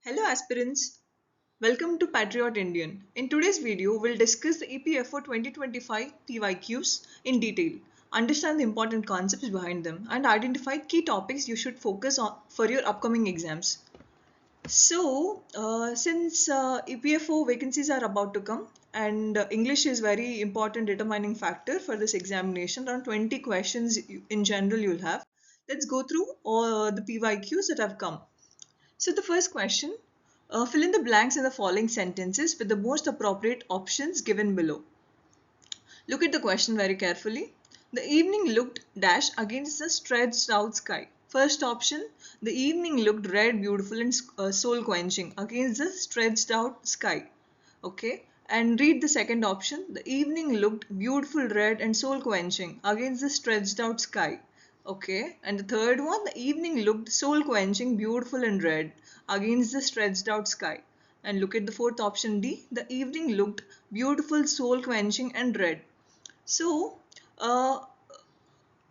Hello aspirants, welcome to Patriot Indian. In today's video, we'll discuss the EPFO 2025 PYQs in detail, understand the important concepts behind them, and identify key topics you should focus on for your upcoming exams. Since EPFO vacancies are about to come and English is very important determining factor for this examination, around 20 questions in general you'll have. Let's go through all the PYQs that have come. So the first question, fill in the blanks in the following sentences with the most appropriate options given below. Look at the question very carefully. The evening looked dash against the stretched out sky. First option, the evening looked red, beautiful and soul quenching against the stretched out sky. Okay. And read the second option. The evening looked beautiful, red and soul quenching against the stretched out sky. Okay. And the third one, the evening looked soul quenching, beautiful and red against the stretched out sky. And look at the fourth option D. The evening looked beautiful, soul quenching and red. So,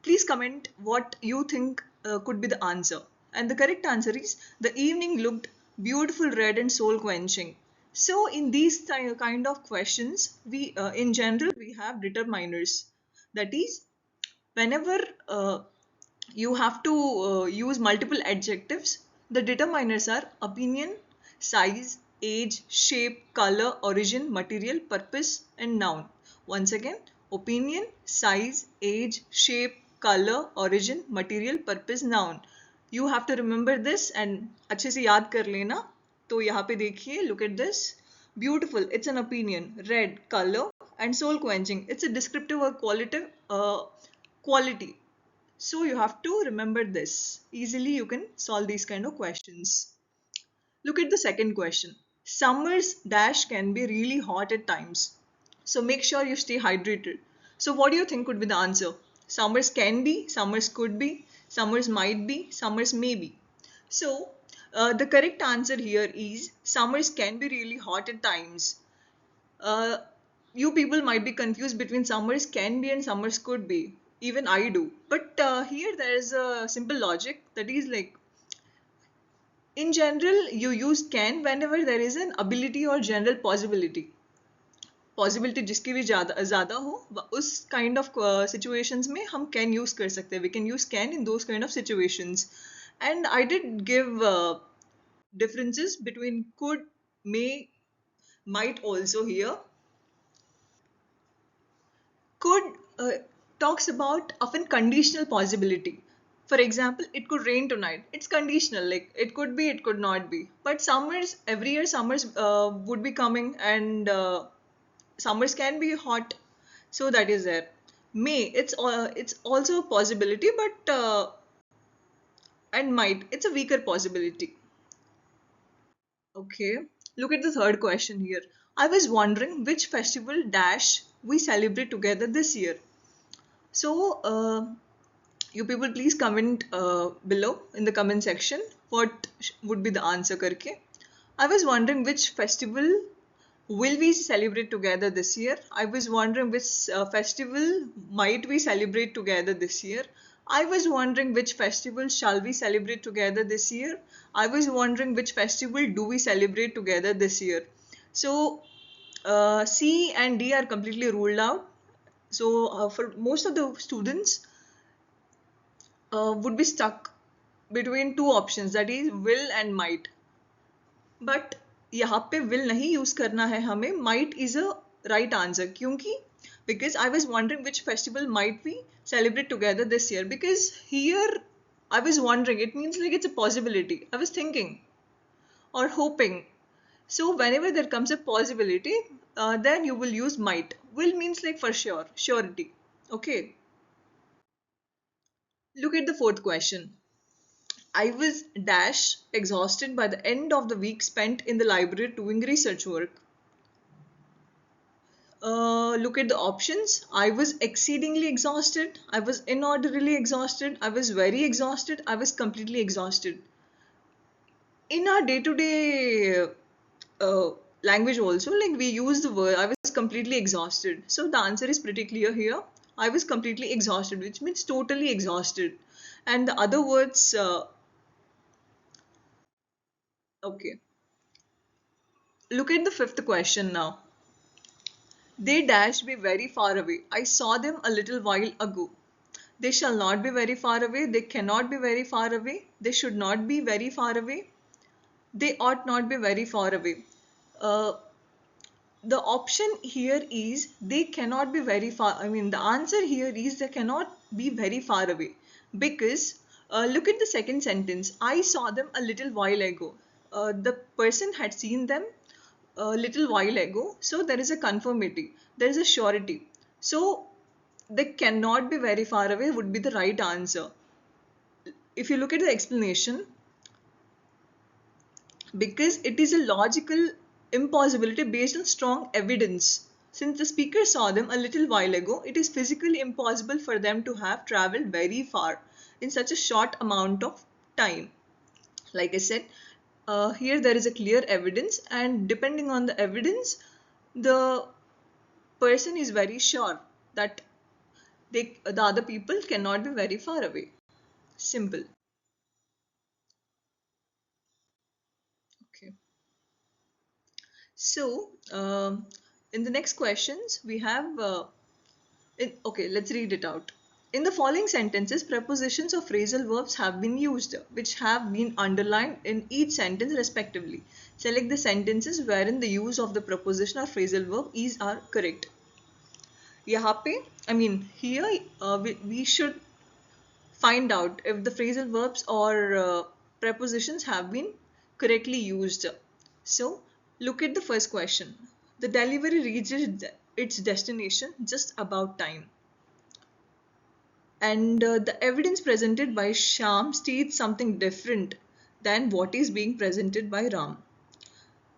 please comment what you think could be the answer. And the correct answer is the evening looked beautiful, red and soul quenching. So in these kind of questions, we in general we have determiners. That is, whenever you have to use multiple adjectives, the determiners are opinion, size, age, shape, color, origin, material, purpose and noun. Once again, opinion, size, age, shape, color, origin, material, purpose, noun. You have to remember this and अच्छे से याद कर लेना. तो यहाँ पे देखिए, look at this. Beautiful, it's an opinion. Red, color and soul quenching. It's a descriptive or qualitative quality. So you have to remember this. Easily you can solve these kind of questions. Look at the second question. Summers dash can be really hot at times. So make sure you stay hydrated. So what do you think could be the answer? Summers can be, summers could be, summers might be, summers may be. So the correct answer here is summers can be really hot at times. You people might be confused between summers can be and summers could be. Even I do. But here there is a simple logic that is like, in general, you use can whenever there is an ability or general possibility. Possibility जिसकी भी ज़्यादा हो उस kind of situations में हम can use कर सकते हैं. We can use can in those kind of situations. And I did give differences between could, may, might also here. Could talks about often conditional possibility. For example, it could rain tonight. It's conditional, like it could be, it could not be. But summers, every year summers would be coming and summers can be hot. So that is there. May, it's also a possibility, but and might, it's a weaker possibility. Okay, look at the third question here. I was wondering which festival dash we celebrate together this year. So, you people please comment below in the comment section what would be the answer करके. I was wondering which festival will we celebrate together this year. I was wondering which festival might we celebrate together this year. I was wondering which festival shall we celebrate together this year. I was wondering which festival do we celebrate together this year. So C and D are completely ruled out. So for most of the students would be stuck between two options, that is will and might. But यहाँ पे will नहीं use करना है हमें, might is a right answer. क्योंकि because I was wondering which festival might we celebrate together this year, because here I was wondering, it means like it's a possibility. I was thinking or hoping. So whenever there comes a possibility, then you will use might. Will means like for sure, surety. Okay. Look at the fourth question. I was dash exhausted by the end of the week spent in the library doing research work. Look at the options. I was exceedingly exhausted. I was inordinately exhausted. I was very exhausted. I was completely exhausted. In our day-to-day language also, like we use the word I was completely exhausted. So the answer is pretty clear here. I was completely exhausted, which means totally exhausted. And the other words, okay. Look at the fifth question now. They dash be very far away. I saw them a little while ago. They shall not be very far away. They cannot be very far away. They should not be very far away. They ought not be very far away. Uh, the option here is they cannot be very far. I mean, the answer here is they cannot be very far away because look at the second sentence. I saw them a little while ago. The person had seen them a little while ago, so there is a conformity, there is a surety. So they cannot be very far away would be the right answer. If you look at the explanation, because it is a logical impossibility based on strong evidence. Since the speaker saw them a little while ago, it is physically impossible for them to have traveled very far in such a short amount of time. Like I said, here there is a clear evidence, and depending on the evidence, the person is very sure that the other people cannot be very far away. Simple. Okay. So, in the next questions, we have okay, let's read it out. In the following sentences, prepositions or phrasal verbs have been used, which have been underlined in each sentence respectively. Select the sentences wherein the use of the preposition or phrasal verb is are correct. यहाँ पे, I mean, here we should find out if the phrasal verbs or prepositions have been correctly used. So, look at the first question. The delivery reaches its destination just about time. And the evidence presented by Shyam states something different than what is being presented by Ram.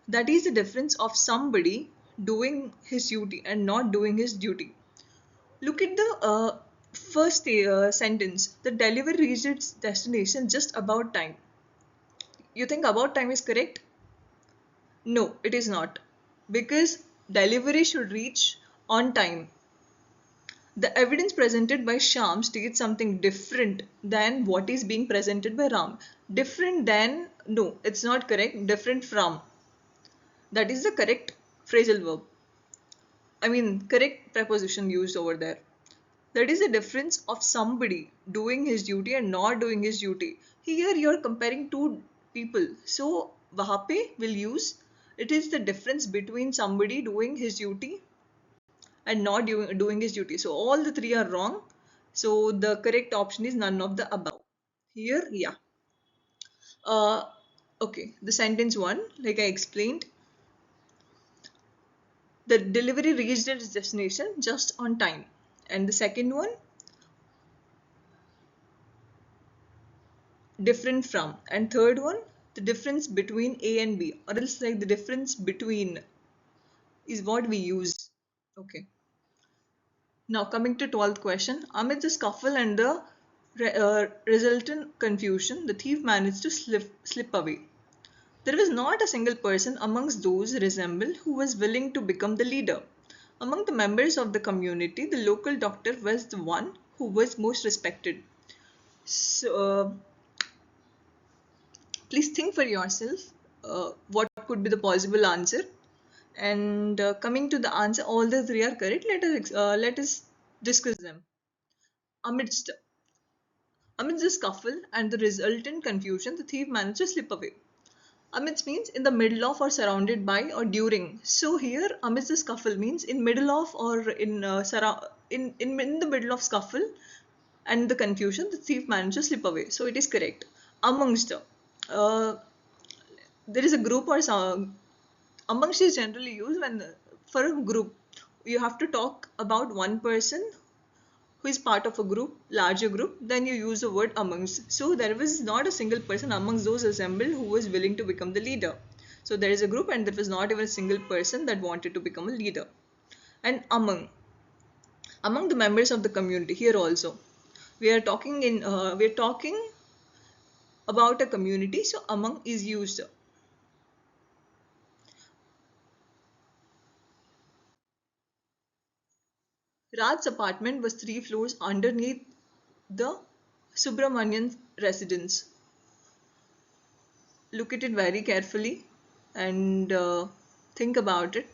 That is the difference of somebody doing his duty and not doing his duty. Look at the first sentence. The delivery reached its destination just about time. You think about time is correct? No, it is not. Because delivery should reach on time. The evidence presented by Shyam states something different than what is being presented by Ram. Different than, no, it's not correct. Different from. That is the correct phrasal verb. I mean, correct preposition used over there. That is the difference of somebody doing his duty and not doing his duty. Here you are comparing two people. So, वहाँ पे will use, it is the difference between somebody doing his duty and not doing his duty. So all the three are wrong. So the correct option is none of the above. Here, yeah. Uh, okay, the sentence one, like I explained, the delivery reached its destination just on time. And the second one, different from. And third one, the difference between A and B, or else like the difference between is what we use. Okay. Now coming to 12th question, amid the scuffle and the resultant confusion, the thief managed to slip away. There was not a single person amongst those assembled who was willing to become the leader. Among the members of the community, the local doctor was the one who was most respected. So, please think for yourself what could be the possible answer. And coming to the answer, all the three are correct. Let us discuss them. Amidst amidst the scuffle and the resultant confusion, the thief managed to slip away. Amidst means in the middle of or surrounded by or during. So here amidst the scuffle means in middle of or in the middle of scuffle and the confusion, the thief managed to slip away. So it is correct. Amongst uh, there is a group or some, amongst is generally used when for a group you have to talk about one person who is part of a group, larger group, then you use the word amongst. So there was not a single person amongst those assembled who was willing to become the leader. So there is a group and there was not even a single person that wanted to become a leader. And among the members of the community here also, we are talking about a community. So among is used. Raj's apartment was 3 floors underneath the Subramanian residence. Look at it very carefully and Think about it.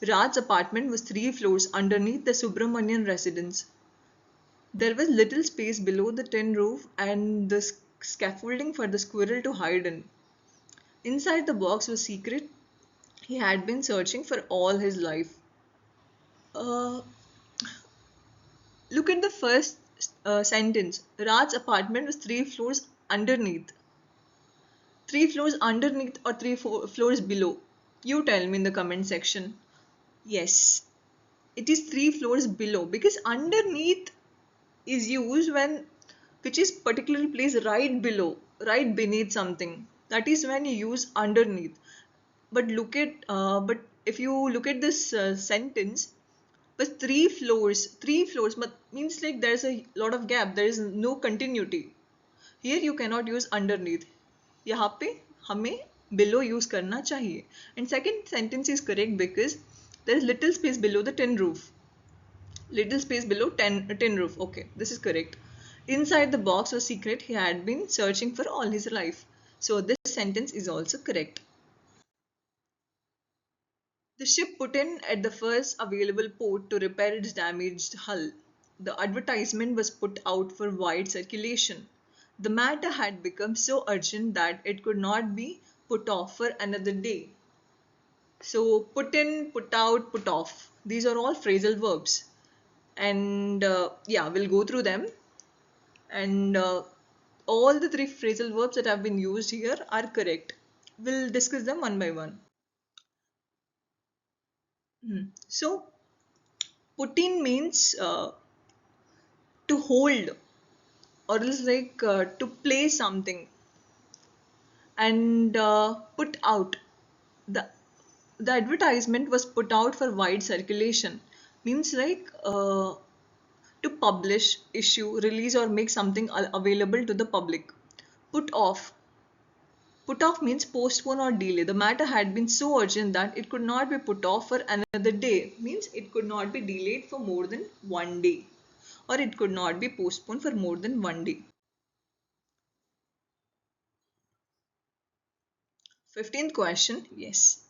Raj's apartment was 3 floors underneath the Subramanian residence. There was little space below the tin roof and the scaffolding for the squirrel to hide in. Inside the box was secret he had been searching for all his life. Uh, Look at the first sentence. Raj's apartment was 3 floors underneath. 3 floors underneath or floors below? You tell me in the comment section. Yes, it is 3 floors below because underneath is used when which is particularly placed right below, right beneath something. That is when you use underneath. But if you look at this sentence, but 3 floors, 3 floors means like there's a lot of gap. There is no continuity. Here you cannot use underneath. यहाँ पे हमें below use करना चाहिए. And second sentence is correct because there is little space below the tin roof. Little space below tin roof. Okay, this is correct. Inside the box was secret he had been searching for all his life. So this sentence is also correct. The ship put in at the first available port to repair its damaged hull. The advertisement was put out for wide circulation. The matter had become so urgent that it could not be put off for another day. So, put in, put out, put off. These are all phrasal verbs. And yeah, we'll go through them. And all the 3 phrasal verbs that have been used here are correct. We'll discuss them one by one. So, put in means to hold or else like to play something, and put out. The the advertisement was put out for wide circulation means like to publish, issue, release or make something available to the public. Put off put off means postpone or delay. The matter had been so urgent that it could not be put off for another day, means it could not be delayed for more than one day, or it could not be postponed for more than one day. 15th question. Yes.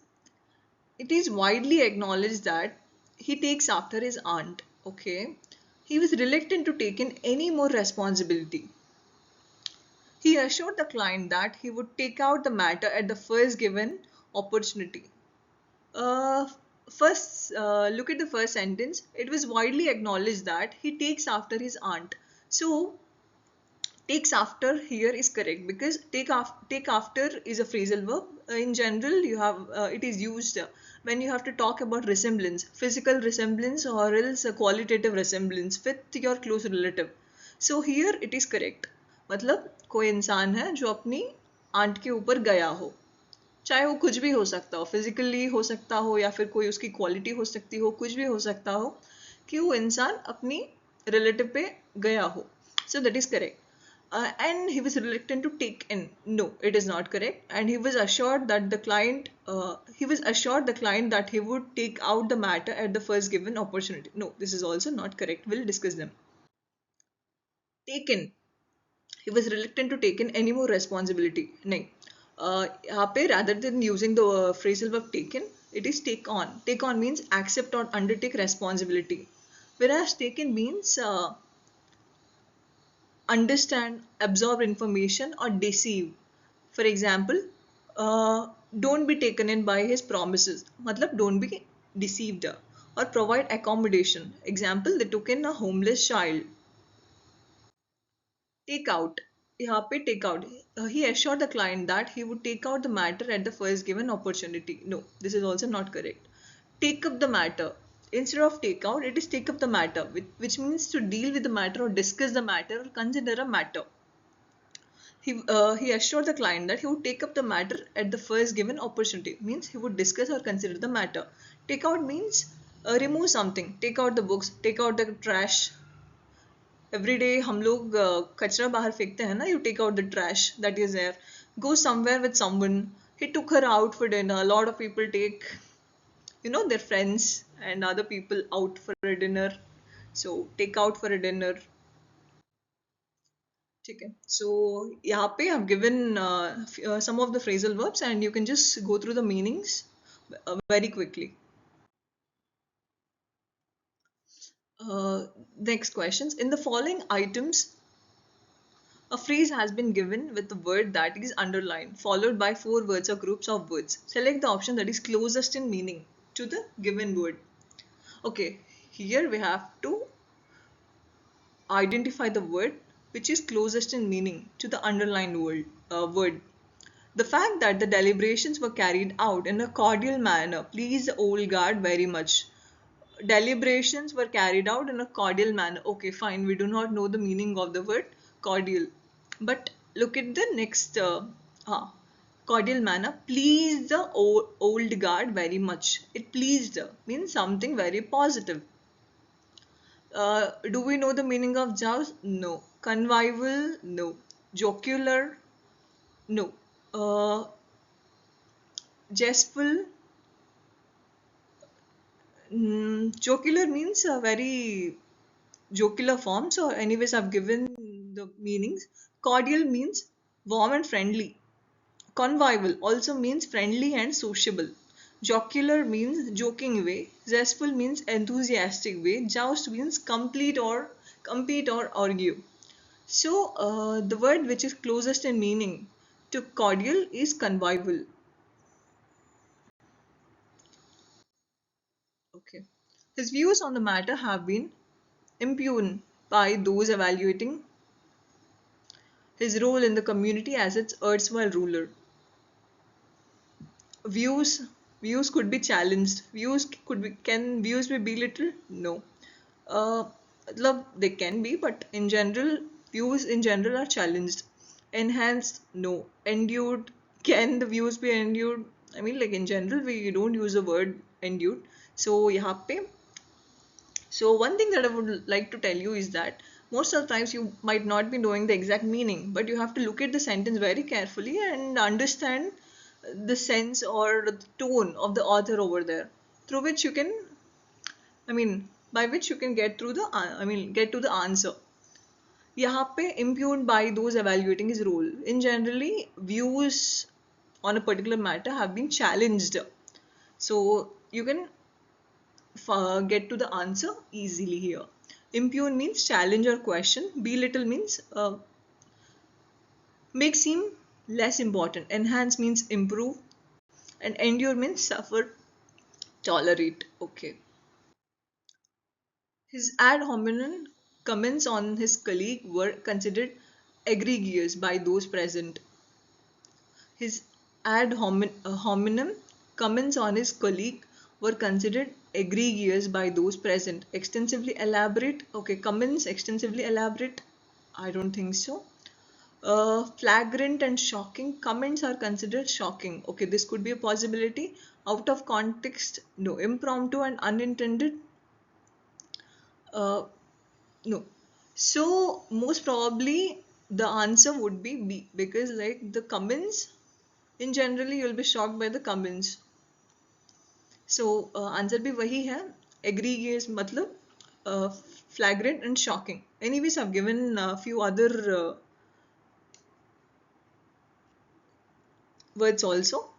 It is widely acknowledged that he takes after his aunt. Okay. He was reluctant to take in any more responsibility. He assured the client that he would take out the matter at the first given opportunity. Uh, Look at the first sentence. It was widely acknowledged that he takes after his aunt. So, takes after here is correct because take after is a phrasal verb. In general, you have it is used when you have to talk about resemblance, physical resemblance or else a qualitative resemblance with your close relative. So here it is correct. मतलब कोई इंसान है जो अपनी aunt के ऊपर गया हो, चाहे वो कुछ भी हो सकता हो, फिजिकली हो सकता हो या फिर कोई उसकी क्वालिटी हो सकती हो, कुछ भी हो सकता हो कि वो इंसान अपनी रिलेटिव पे गया हो. So that is correct. And he was reluctant to take in. No, it is not correct. And he was assured that the client that he would take out the matter at the first given opportunity. No, this is also not correct. We'll discuss them. Taken. He was reluctant to take in any more responsibility. नहीं. यहाँ पे rather than using the phrasal verb taken, it is take on. Take on means accept or undertake responsibility. Whereas taken means understand, absorb information or deceive. For example, don't be taken in by his promises. मतलब don't be deceived. Or provide accommodation. Example, they took in a homeless child. Take out. यहाँ पे take out. He assured the client that he would take out the matter at the first given opportunity. No, this is also not correct. Take up the matter. Instead of take out, it is take up the matter, which means to deal with the matter or discuss the matter or consider a matter. He assured the client that he would take up the matter at the first given opportunity. Means he would discuss or consider the matter. Take out means remove something. Take out the books. Take out the trash. Every day हम लोग कचरा बाहर फेंकते हैं ना. You take out the trash that is there. Go somewhere with someone. He took her out for dinner. A lot of people take their friends and other people out for a dinner. So take out for a dinner. ठीक है. So यहाँ पे I've given some of the phrasal verbs and you can just go through the meanings very quickly. Next questions. In the following items, a phrase has been given with the word that is underlined, followed by four words or groups of words. Select the option that is closest in meaning to the given word. Okay, here we have to identify the word which is closest in meaning to the underlined word. The fact that the deliberations were carried out in a cordial manner pleased the old guard very much. Deliberations were carried out in a cordial manner. Okay, fine, we do not know the meaning of the word cordial. But look at the next cordial manner. Pleased the old guard very much. It pleased means something very positive. Do we know the meaning of joust? No. Convivial? No. Jocular? No. Jestful? Jocular means a very jocular form. So, anyways, I've given the meanings. Cordial means warm and friendly. Convivial also means friendly and sociable. Jocular means joking way. Zestful means enthusiastic way. Joust means compete or argue. So the word which is closest in meaning to cordial is convivial. Okay. His views on the matter have been impugned by those evaluating his role in the community as its erstwhile ruler. Views views could be challenged. Views could be Can views be belittled? No. Uh, Love they can be, but in general, views in general are challenged. Enhanced? No. Endured? Can the views be endured? I mean, like in general, we don't use the word endured. So, यहाँ पे so one thing that I would like to tell you is that most of the times you might not be knowing the exact meaning, but you have to look at the sentence very carefully and understand the sense or the tone of the author over there, through which you can, I mean, by which you can get through the, get to the answer. यहाँ पे impugned by those evaluating his role. In generally, views on a particular matter have been challenged. So you can get to the answer easily here. Impugn means challenge or question. Belittle means make seem less important. Enhance means improve. And endure means suffer, tolerate. Okay. His ad hominem comments on his colleague were considered egregious by those present. His hominem comments on his colleague were considered egregious by those present. Extensively elaborate. Okay, comments extensively elaborate. I don't think so. Flagrant and shocking. Comments are considered shocking. Okay, this could be a possibility. Out of context. No. Impromptu and unintended. Uh, no. So most probably the answer would be B, because like the comments in generally you'll be shocked by the comments. So answer भी वही है. Egregious मतलब flagrant and shocking. Anyways, I've given a few other words also.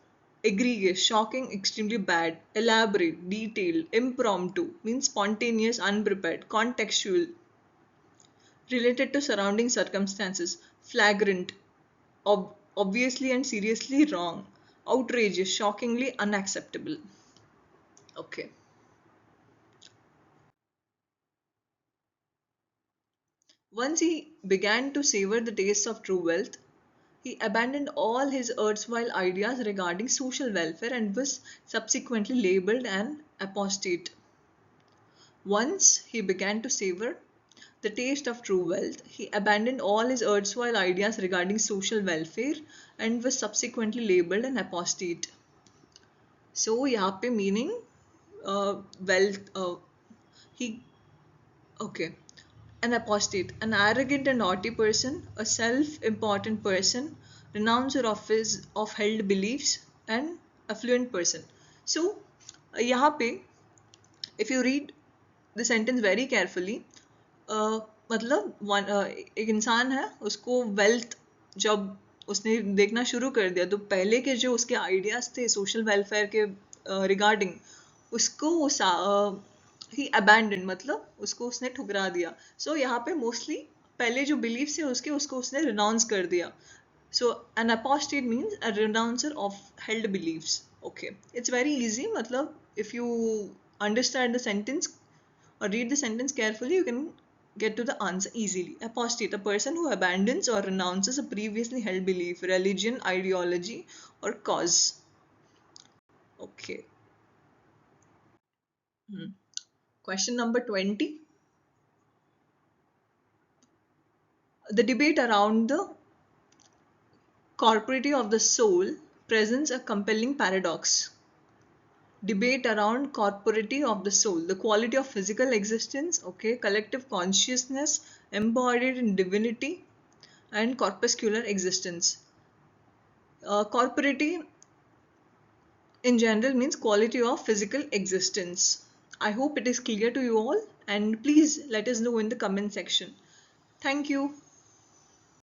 Egregious, shocking, extremely bad. Elaborate, detailed. Impromptu means spontaneous, unprepared. Contextual, related to surrounding circumstances. Flagrant, obviously and seriously wrong. Outrageous, shockingly unacceptable. Okay. Once he began to savor the taste of true wealth, he abandoned all his erstwhile ideas regarding social welfare and was subsequently labeled an apostate. Once he began to savor the taste of true wealth, he abandoned all his erstwhile ideas regarding social welfare and was subsequently labeled an apostate. So यहाँ पे meaning wealth he okay, an apostate, an arrogant and naughty person, a self-important person, renouncer of held beliefs, and affluent person. So यहाँ पे if you read the sentence very carefully, मतलब एक इंसान है, उसको wealth जब उसने देखना शुरू कर दिया तो पहले के जो उसके आइडियाज थे सोशल वेलफेयर के regarding उसको ही abandoned मतलब उसको उसने ठुकरा दिया. So यहाँ पे mostly पहले जो beliefs थे उसको उसने renounce कर दिया. So an apostate means a renouncer of held beliefs. Okay, it's very easy. मतलब if you understand the sentence or read the sentence carefully, you can get to the answer easily. Apostate, a person who abandons or renounces a previously held belief, religion, ideology, or cause. Okay. Question number 20. The debate around the corporeity of the soul presents a compelling paradox. Debate around corporeity of the soul, the quality of physical existence, okay, collective consciousness embodied in divinity, and corpuscular existence. Corporeity in general means quality of physical existence. I hope it is clear to you all, and please let us know in the comment section. Thank you.